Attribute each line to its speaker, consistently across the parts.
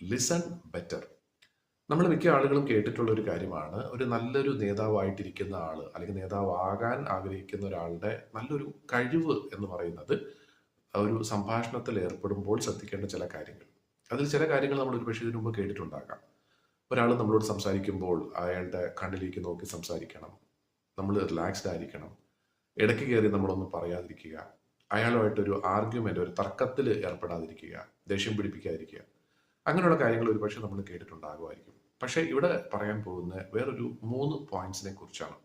Speaker 1: Listen better. നമ്മൾ മിക്ക ആളുകളും കേട്ടിട്ടുള്ള ഒരു കാര്യമാണ്, ഒരു നല്ലൊരു നേതാവായിട്ടിരിക്കുന്ന ആള് അല്ലെങ്കിൽ നേതാവാകാൻ ആഗ്രഹിക്കുന്ന ഒരാളുടെ നല്ലൊരു കഴിവ് എന്ന് പറയുന്നത് ഒരു സംഭാഷണത്തിൽ ഏർപ്പെടുമ്പോൾ ശ്രദ്ധിക്കേണ്ട ചില കാര്യങ്ങൾ. അതിൽ ചില കാര്യങ്ങൾ നമ്മൾ ഒരുപക്ഷെ ഇതിനു മുമ്പ് കേട്ടിട്ടുണ്ടാകാം. ഒരാൾ നമ്മളോട് സംസാരിക്കുമ്പോൾ അയാളുടെ കണ്ണിലേക്ക് നോക്കി സംസാരിക്കണം, നമ്മൾ റിലാക്സ്ഡ് ആയിരിക്കണം, ഇടയ്ക്ക് കയറി നമ്മളൊന്നും പറയാതിരിക്കുക, അയാളുമായിട്ടൊരു ആർഗ്യുമെന്റ്, ഒരു തർക്കത്തിൽ ഏർപ്പെടാതിരിക്കുക, ദേഷ്യം പിടിപ്പിക്കാതിരിക്കുക. അങ്ങനെയുള്ള കാര്യങ്ങൾ ഒരുപക്ഷെ നമ്മൾ കേട്ടിട്ടുണ്ടാകുമായിരിക്കും. പക്ഷേ ഇവിടെ പറയാൻ പോകുന്ന വേറൊരു 3 പോയിന്റ്സിനെ കുറിച്ചാണ്.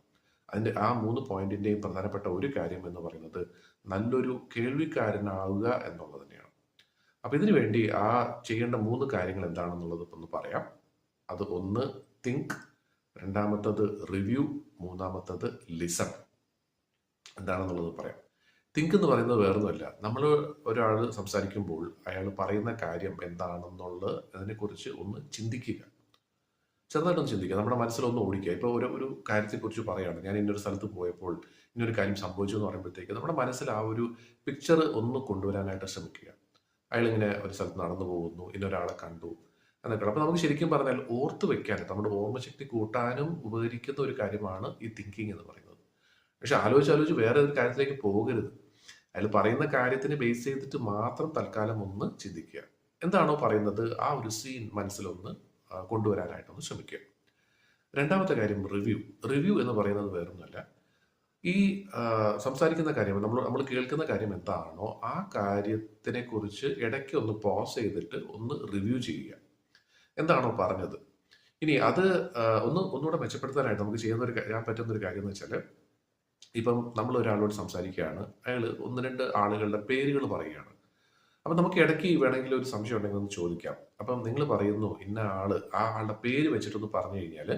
Speaker 1: ആ 3 പോയിന്റിന്റെയും പ്രധാനപ്പെട്ട ഒരു കാര്യം എന്ന് പറയുന്നത് നല്ലൊരു കേൾവിക്കാരനാവുക എന്നുള്ളത് തന്നെയാണ്. അപ്പൊ ഇതിനു വേണ്ടി ചെയ്യേണ്ട 3 കാര്യങ്ങൾ എന്താണെന്നുള്ളത് ഒന്ന് പറയാം. അത് ഒന്ന് തിങ്ക്, രണ്ടാമത്തത് റിവ്യൂ, മൂന്നാമത്തത് ലിസൺ. എന്താണെന്നുള്ളത് പറയാം. തിങ്ക് എന്ന് പറയുന്നത് വേറൊന്നുമല്ല, നമ്മൾ ഒരാൾ സംസാരിക്കുമ്പോൾ അയാൾ പറയുന്ന കാര്യം എന്താണെന്നുള്ളത് അതിനെക്കുറിച്ച് ഒന്ന് ചിന്തിക്കുക, ചെറുതായിട്ടൊന്ന് ചിന്തിക്കുക, നമ്മുടെ മനസ്സിലൊന്ന് ഓടിക്കുക. ഇപ്പോൾ ഒരു കാര്യത്തെക്കുറിച്ച് പറയുകയാണ്, ഞാൻ ഇന്നൊരു സ്ഥലത്ത് പോയപ്പോൾ ഇന്നൊരു കാര്യം സംഭവിച്ചു എന്ന് പറയുമ്പോഴത്തേക്ക് നമ്മുടെ മനസ്സിൽ ആ ഒരു പിക്ചർ ഒന്ന് കൊണ്ടുവരാനായിട്ട് ശ്രമിക്കുക. അയാളിങ്ങനെ ഒരു സ്ഥലത്ത് നടന്നു പോകുന്നു, ഇന്നൊരാളെ കണ്ടു എന്നൊക്കെ. അപ്പോൾ നമുക്ക് ശരിക്കും പറഞ്ഞാൽ ഓർത്ത് വെക്കാനായിട്ട്, നമ്മുടെ ഓർമ്മശക്തി കൂട്ടാനും ഉപകരിക്കുന്ന ഒരു കാര്യമാണ് ഈ തിങ്കിങ് എന്ന് പറയുന്നത്. പക്ഷെ ആലോചിച്ച് വേറെ ഒരു കാര്യത്തിലേക്ക് പോകരുത്. അയാൾ പറയുന്ന കാര്യത്തിന് ബേസ് ചെയ്തിട്ട് മാത്രം തൽക്കാലം ഒന്ന് ചിന്തിക്കുക. എന്താണോ പറയുന്നത് ആ ഒരു സീൻ മനസ്സിലൊന്ന് കൊണ്ടുവരാനായിട്ടൊന്ന് ശ്രമിക്കുക. രണ്ടാമത്തെ കാര്യം റിവ്യൂ. റിവ്യൂ എന്ന് പറയുന്നത് വേറൊന്നുമല്ല, ഈ സംസാരിക്കുന്ന കാര്യം, നമ്മൾ കേൾക്കുന്ന കാര്യം എന്താണോ ആ കാര്യത്തിനെ കുറിച്ച് ഇടയ്ക്ക് ഒന്ന് പോസ് ചെയ്തിട്ട് ഒന്ന് റിവ്യൂ ചെയ്യുക. എന്താണോ പറഞ്ഞത്, ഇനി അത് ഒന്നുകൂടെ മെച്ചപ്പെടുത്താനായിട്ട് നമുക്ക് ചെയ്യാൻ പറ്റുന്ന ഒരു കാര്യം എന്ന് വെച്ചാൽ, ഇപ്പം നമ്മൾ ഒരാളോട് സംസാരിക്കുകയാണ്, അയാൾ 1-2 ആളുകളുടെ പേരുകൾ പറയുകയാണ്. അപ്പം നമുക്ക് ഇടയ്ക്ക് വേണമെങ്കിൽ ഒരു സംശയം ഉണ്ടെങ്കിൽ ഒന്ന് ചോദിക്കാം. അപ്പം നിങ്ങൾ പറയുന്നു ഇന്ന ആള്, ആ ആളുടെ പേര് വെച്ചിട്ടൊന്ന് പറഞ്ഞു കഴിഞ്ഞാൽ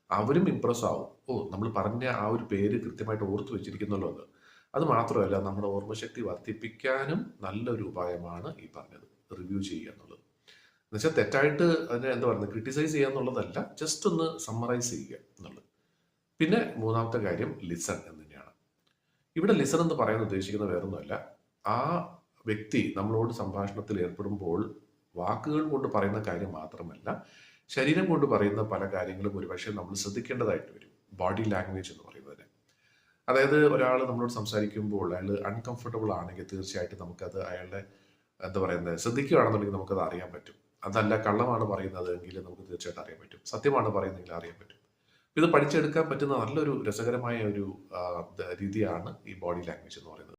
Speaker 1: അവരും ഇമ്പ്രസ് ആവും. ഓ, നമ്മൾ പറഞ്ഞ ആ ഒരു പേര് കൃത്യമായിട്ട് ഓർത്ത് വെച്ചിരിക്കുന്നല്ലോ എന്ന്. അത് മാത്രമല്ല, നമ്മുടെ ഓർമ്മശക്തി വർദ്ധിപ്പിക്കാനും നല്ലൊരു ഉപായമാണ് ഈ പറഞ്ഞത്, റിവ്യൂ ചെയ്യുക എന്നുള്ളത്. എന്നുവെച്ചാൽ തെറ്റായിട്ട് അതിനെ എന്താ പറയുന്നത്, ക്രിട്ടിസൈസ് ചെയ്യുക എന്നുള്ളതല്ല, ജസ്റ്റ് ഒന്ന് സമ്മറൈസ് ചെയ്യുക എന്നുള്ളത്. പിന്നെ മൂന്നാമത്തെ കാര്യം ലിസൺ എന്ന് തന്നെയാണ്. ഇവിടെ ലിസൺ എന്ന് പറയാൻ ഉദ്ദേശിക്കുന്നത് വേറൊന്നുമല്ല, ആ വ്യക്തി നമ്മളോട് സംഭാഷണത്തിൽ ഏർപ്പെടുമ്പോൾ വാക്കുകൾ കൊണ്ട് പറയുന്ന കാര്യം മാത്രമല്ല, ശരീരം കൊണ്ട് പറയുന്ന പല കാര്യങ്ങളും ഒരുപക്ഷെ നമ്മൾ ശ്രദ്ധിക്കേണ്ടതായിട്ട് വരും. ബോഡി ലാംഗ്വേജ് എന്ന് പറയുന്നതിന്, അതായത് ഒരാൾ നമ്മളോട് സംസാരിക്കുമ്പോൾ അയാൾ അൺകംഫർട്ടബിൾ ആണെങ്കിൽ തീർച്ചയായിട്ടും നമുക്കത് അയാളുടെ എന്താ പറയുന്നത് ശ്രദ്ധിക്കുകയാണെന്നുണ്ടെങ്കിൽ നമുക്കത് അറിയാൻ പറ്റും. അതല്ല, കള്ളമാണ് പറയുന്നത് എങ്കിൽ നമുക്ക് തീർച്ചയായിട്ടും അറിയാൻ പറ്റും. സത്യമാണ് പറയുന്നതെങ്കിൽ അറിയാൻ പറ്റും. ഇത് പഠിച്ചെടുക്കാൻ പറ്റുന്ന നല്ലൊരു രസകരമായ ഒരു രീതിയാണ് ഈ ബോഡി ലാംഗ്വേജ് എന്ന് പറയുന്നത്.